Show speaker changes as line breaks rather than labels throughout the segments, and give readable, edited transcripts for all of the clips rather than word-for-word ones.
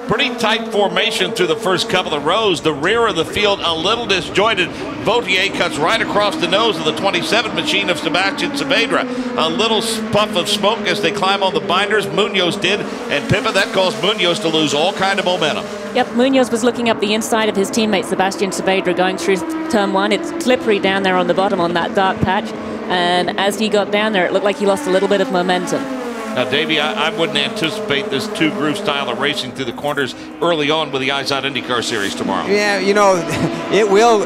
Pretty tight formation through the first couple of rows. The rear of the field a little disjointed. Vautier cuts right across the nose of the 27 machine of Sebastian Saavedra. A little puff of smoke as they climb on the binders. Munoz did, and Pippa, that caused Munoz to lose all kind of momentum.
Yep, Munoz was looking up the inside of his teammate Sebastian Saavedra going through turn one. It's slippery down there on the bottom on that dark patch, and as he got down there, it looked like he lost a little bit of momentum.
Now, Davey, I wouldn't anticipate this two-groove style of racing through the corners early on with the Eyes On IndyCar series tomorrow.
Yeah, you know, it will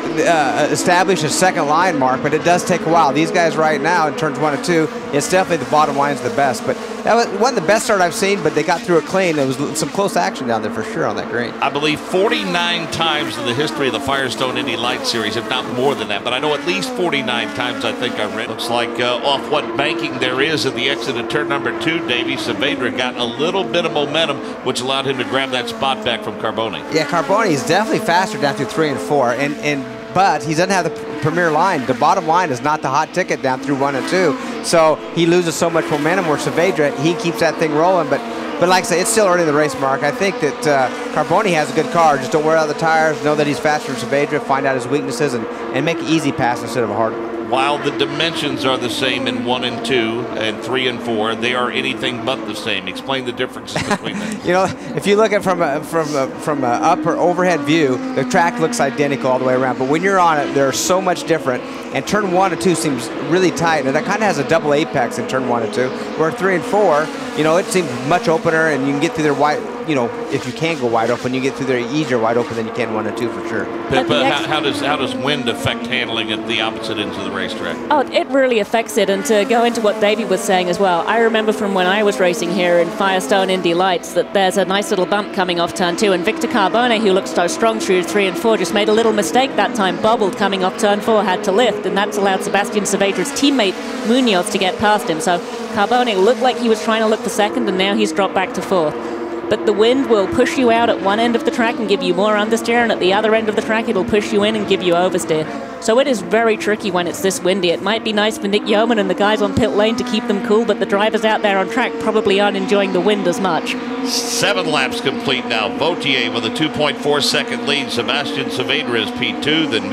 establish a second line mark, but it does take a while. These guys right now in turns 1 and 2, it's definitely the bottom line's the best. But that wasn't the best start I've seen, but they got through it clean. There was some close action down there for sure on that green.
I believe 49 times in the history of the Firestone Indy Lights series, if not more than that, but I know at least 49 times I think I read. Looks like off what banking there is at the exit of turn number 2, Davey, Saavedra got a little bit of momentum, which allowed him to grab that spot back from Carboni.
Yeah, Carboni is definitely faster down through 3 and 4, but he doesn't have the premier line. The bottom line is not the hot ticket down through 1 and 2, so he loses so much momentum. Where Saavedra, he keeps that thing rolling, but like I say, it's still early in the race, Mark. I think that Carboni has a good car. Just don't wear out the tires. Know that he's faster than Saavedra. Find out his weaknesses and make an easy pass instead of a hard one.
While the dimensions are the same in 1 and 2 and 3 and 4, they are anything but the same. Explain the differences between them.
You know, if you look at from a upper overhead view, the track looks identical all the way around. But when you're on it, they're so much different. And turn 1 and 2 seems really tight, and that kind of has a double apex in turn 1 and 2. Where 3 and 4, you know, it seems much opener, and you can get through there wide. You know, if you can go wide open, you get through there easier wide open than you can 1 and 2 for sure.
Pippa, how does wind affect handling at the opposite ends of the racetrack?
Oh, it really affects it. And to go into what Davey was saying as well, I remember from when I was racing here in Firestone Indy Lights that there's a nice little bump coming off turn 2, and Victor Carbone, who looked so strong through 3 and 4, just made a little mistake that time, bobbled coming off turn 4, had to lift, and that's allowed Sebastian Saavedra's teammate Munoz to get past him. So Carbone looked like he was trying to look for second, and now he's dropped back to 4th. But the wind will push you out at one end of the track and give you more understeer, and at the other end of the track it'll push you in and give you oversteer. So it is very tricky when it's this windy. It might be nice for Nick Yeoman and the guys on pit lane to keep them cool, but the drivers out there on track probably aren't enjoying the wind as much.
7 laps complete now. Vautier with a 2.4 second lead. Sebastian Saavedra is P2, then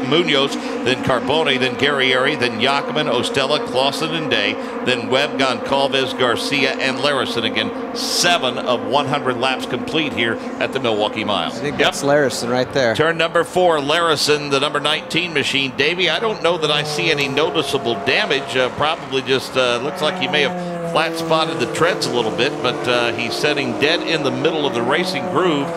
Munoz, then Carboni, then Guerrieri, then Jackman, Ostella, Clausen, and Day, then Webb, Goncalves, Garcia, and Larison. Again, 7 of 100 laps complete here at the Milwaukee Mile.
I think that's Larison right there.
Turn number 4, Larison, the number 19 machine. Davey, I don't know that I see any noticeable damage. Probably just looks like he may have flat spotted the treads a little bit, but he's setting dead in the middle of the racing groove.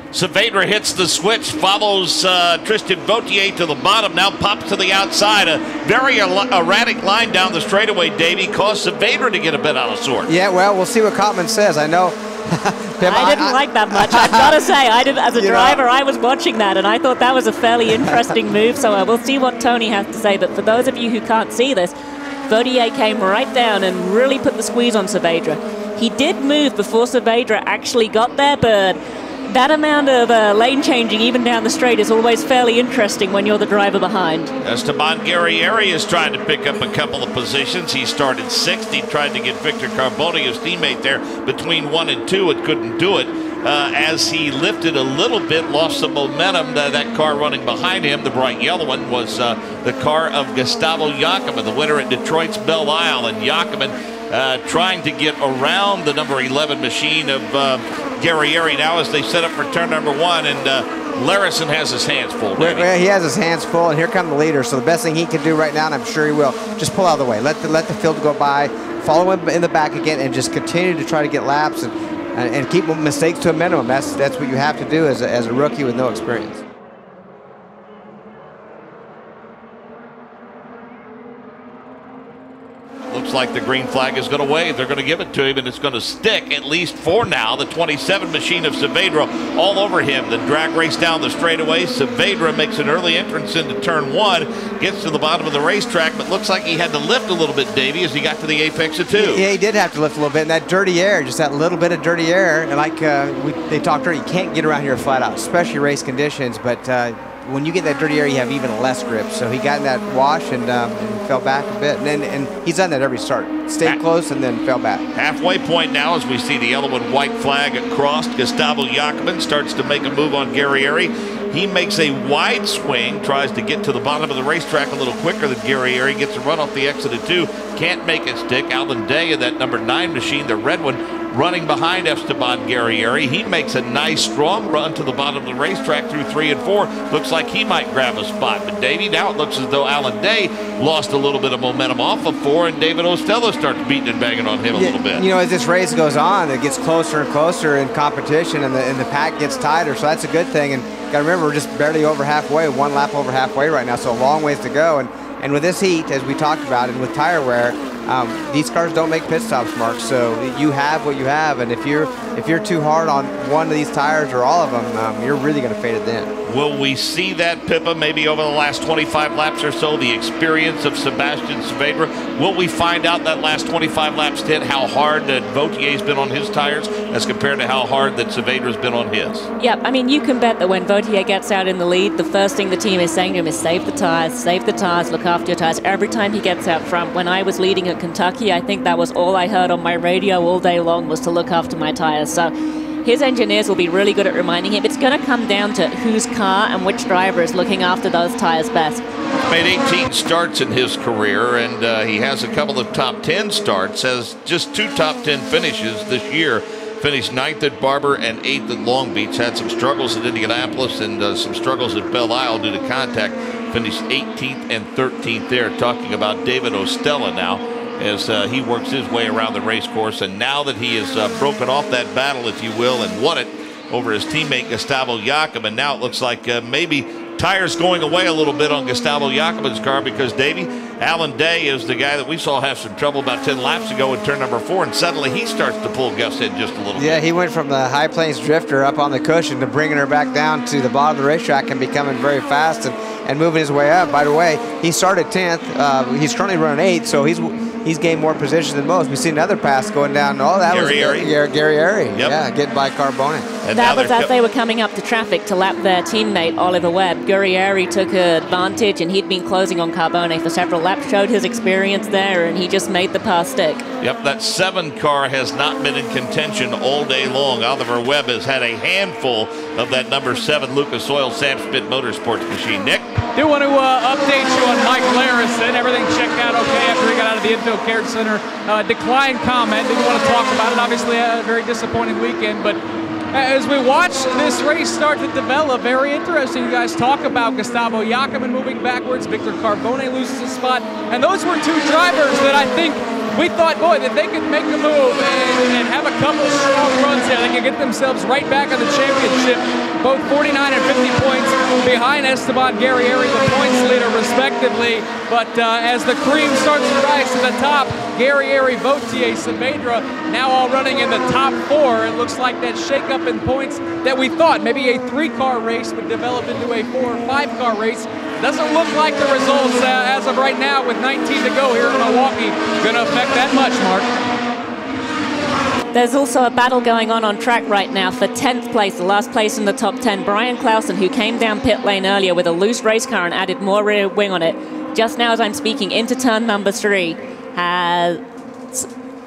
Saavedra hits the switch, follows Tristan Vautier to the bottom, now pops to the outside. A very erratic line down the straightaway, Davey, caused Saavedra to get a bit out of sorts.
Yeah, well, we'll see what Cotman says. I know.
I didn't like that much. I've got to say, as a driver, I was watching that, and I thought that was a fairly interesting move, so we'll see what Tony has to say. But for those of you who can't see this, Vautier came right down and really put the squeeze on Saavedra. He did move before Saavedra actually got there, but that amount of lane changing even down the straight is always fairly interesting when you're the driver behind.
Esteban Guerrieri is trying to pick up a couple of positions. He started 6th. He tried to get Victor Carboni, his teammate, there between 1 and 2. It couldn't do it. As he lifted a little bit, lost some momentum. That car running behind him, the bright yellow one, was the car of Gustavo Jackman, the winner at Detroit's Belle Isle. And Jackman trying to get around the number 11 machine of Guerrieri now as they set up for turn number 1, and Larison has his hands full.
Well, he has his hands full, and here come the leaders. So the best thing he can do right now, and I'm sure he will, just pull out of the way. Let the field go by, follow him in the back again, and just continue to try to get laps and keep mistakes to a minimum. That's what you have to do as a rookie with no experience.
Looks like the green flag is going to wave. They're going to give it to him, and it's going to stick, at least for now. The 27 machine of Saavedra all over him. The drag race down the straightaway. Saavedra makes an early entrance into turn 1, gets to the bottom of the racetrack, but looks like he had to lift a little bit, Davey, as he got to the apex of 2.
Yeah, he did have to lift a little bit, and that dirty air, just that little bit of dirty air, and like they talked earlier, you can't get around here flat out, especially race conditions, but when you get that dirty air, you have even less grip. So he got in that wash and fell back a bit. And he's done that every start. Stayed close and then fell back.
Halfway point now as we see the yellow and white flag crossed. Gustavo Jacobin starts to make a move on Guerrieri. He makes a wide swing, tries to get to the bottom of the racetrack a little quicker than Guerrieri. Gets a run off the exit of 2. Can't make it stick. Alan Day in that number 9 machine, the red one, running behind Esteban Guerrieri. He makes a nice strong run to the bottom of the racetrack through 3 and 4. Looks like he might grab a spot. But Davey, now it looks as though Alan Day lost a little bit of momentum off of 4, and David Ostella starts beating and banging on him a little bit.
You know, as this race goes on, it gets closer and closer in competition, and the pack gets tighter. So that's a good thing. And got to remember, we're just barely over halfway, 1 lap over halfway right now. So a long ways to go. And with this heat, as we talked about, and with tire wear, these cars don't make pit stops, Mark. So you have what you have, and if you're too hard on one of these tires or all of them, you're really going to fade it then.
Will we see that, Pippa, maybe over the last 25 laps or so, the experience of Sebastian Saavedra? Will we find out that last 25 laps did how hard that Vautier's been on his tires as compared to how hard that Saavedra's been on his?
Yeah, I mean, you can bet that when Vautier gets out in the lead, the first thing the team is saying to him is save the tires, look after your tires. Every time he gets out front, when I was leading at Kentucky, I think that was all I heard on my radio all day long was to look after my tires. So his engineers will be really good at reminding him. It's going to come down to whose car and which driver is looking after those tires best.
Made 18 starts in his career, and he has a couple of top 10 starts, has just 2 top 10 finishes this year. Finished 9th at Barber and 8th at Long Beach. Had some struggles at Indianapolis and some struggles at Belle Isle due to contact. Finished 18th and 13th there. Talking about David Ostella now, as he works his way around the race course. And now that he has broken off that battle, if you will, and won it over his teammate Gustavo Jacobin, now it looks like maybe tires going away a little bit on Gustavo Jacobin's car, because Davey, Alan Day is the guy that we saw have some trouble about 10 laps ago in turn number 4, and suddenly he starts to pull Gus in just a little bit.
Yeah, he went from the High Plains drifter up on the cushion to bringing her back down to the bottom of the racetrack and becoming very fast and moving his way up. By the way, he started 10th. He's currently running 8th, so he's gained more position than most. We see another pass going down. Oh, that was Guerrieri.
Yep.
Yeah, getting by Carbone.
And that was as they were coming up to traffic to lap their teammate Oliver Webb. Guerrieri took advantage, and he'd been closing on Carbone for several laps, showed his experience there, and he just made the pass stick.
Yep, that 7 car has not been in contention all day long. Oliver Webb has had a handful of that number 7 Lucas Oil Sam Schmidt Motorsports machine. Nick?
Do want to update you on Mike Larison. Everything checked out okay after he got out of the Infield Care Center. Declined comment. Didn't want to talk about it. Obviously, a very disappointing weekend, but as we watch this race start to develop, very interesting. You guys talk about Gustavo Jacobin moving backwards, Victor Carbone loses a spot, and those were 2 drivers that I think we thought, boy, that they could make a move and have a couple strong runs there. They could get themselves right back on the championship, both 49 and 50 points behind Esteban Guerrieri, the points leader, respectively. But as the cream starts to rise to the top, Guerrieri, Vautier, Saavedra now all running in the top 4. It looks like that shakeup in points that we thought maybe a 3-car race would develop into a 4 or 5-car race. Doesn't look like the results as of right now, with 19 to go here in Milwaukee, going to affect that much, Mark.
There's also a battle going on track right now for 10th place, the last place in the top 10. Brian Clausen, who came down pit lane earlier with a loose race car and added more rear wing on it, just now as I'm speaking, into turn number 3, has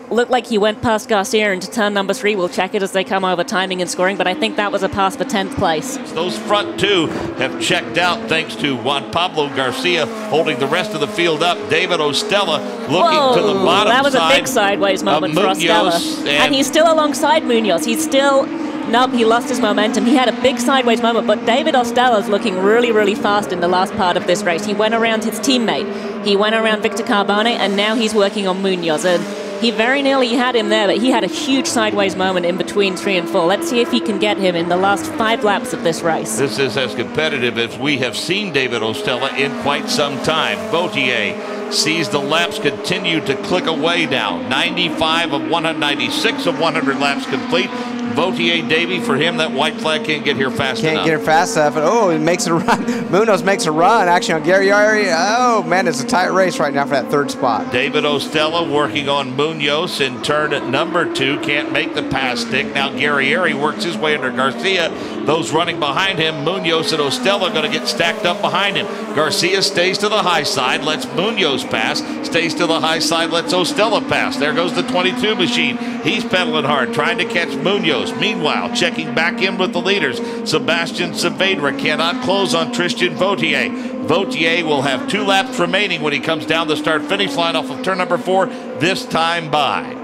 looked like he went past Garcia into turn number 3. We'll check it as they come over timing and scoring, but I think that was a pass for 10th place.
Those front 2 have checked out thanks to Juan Pablo Garcia holding the rest of the field up. David Ostella looking to the bottom side.
That was a big sideways moment for Ostella. And he's still alongside Munoz. He's still... Nope, he lost his momentum. He had a big sideways moment, but David Ostella's looking really, really fast in the last part of this race. He went around his teammate. He went around Victor Carbone, and now he's working on Munoz. And he very nearly had him there, but he had a huge sideways moment in between 3 and 4. Let's see if he can get him in the last 5 laps of this race.
This is as competitive as we have seen David Ostella in quite some time. Vautier sees the laps continue to click away now. 95 of 196 of 100 laps complete. Vautier, Davey, for him, that white flag can't get here fast enough.
Can't get here fast enough. Oh, he makes a run. Munoz makes a run, actually, on Guerrieri. Oh, man, it's a tight race right now for that 3rd spot.
David Ostella working on Munoz in turn at number 2. Can't make the pass stick. Now Guerrieri works his way under Garcia. Those running behind him, Munoz and Ostella, going to get stacked up behind him. Garcia stays to the high side, lets Munoz pass, stays to the high side, lets Ostella pass. There goes the 22 machine. He's pedaling hard, trying to catch Munoz. Meanwhile, checking back in with the leaders, Sebastian Saavedra cannot close on Tristan Vautier. Vautier will have 2 laps remaining when he comes down the start-finish line off of turn number 4, this time by.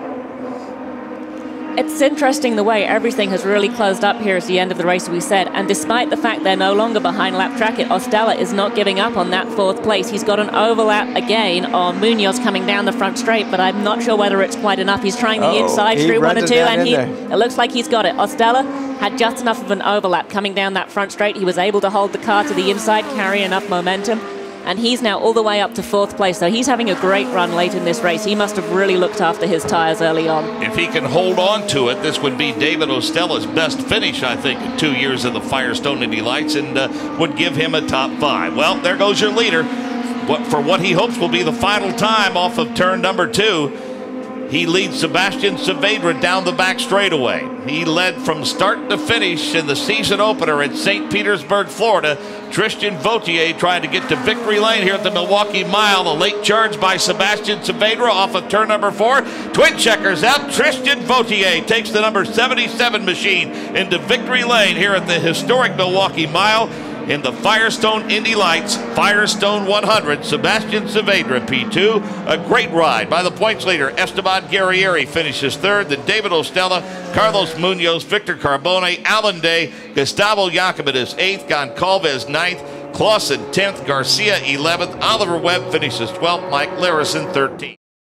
It's interesting the way everything has really closed up here at the end of the race, we said. And despite the fact they're no longer behind lap track it, Ostella is not giving up on that 4th place. He's got an overlap again on Munoz coming down the front straight, but I'm not sure whether it's quite enough. He's trying the inside through 1 and 2, and it looks like he's got it. Ostella had just enough of an overlap coming down that front straight. He was able to hold the car to the inside, carry enough momentum. And he's now all the way up to 4th place. So he's having a great run late in this race. He must have really looked after his tires early on.
If he can hold on to it, this would be David Ostella's best finish, I think, in 2 years of the Firestone Indy Lights, and would give him a top 5. Well, there goes your leader. For what he hopes will be the final time off of turn number 2. He leads Sebastian Saavedra down the back straightaway. He led from start to finish in the season opener at St. Petersburg, Florida. Tristan Vautier trying to get to victory lane here at the Milwaukee Mile. A late charge by Sebastian Saavedra off of turn number 4. Twin checkers out. Tristan Vautier takes the number 77 machine into victory lane here at the historic Milwaukee Mile. In the Firestone Indy Lights Firestone 100, Sebastian Saavedra P2. A great ride by the points leader. Esteban Guerrieri finishes 3rd. Then David Ostella, Carlos Munoz, Victor Carbone, Alan Day, Gustavo Jacobin is 8th, Goncalves 9th, Clausen 10th, Garcia 11th, Oliver Webb finishes 12th, Mike Larison 13th.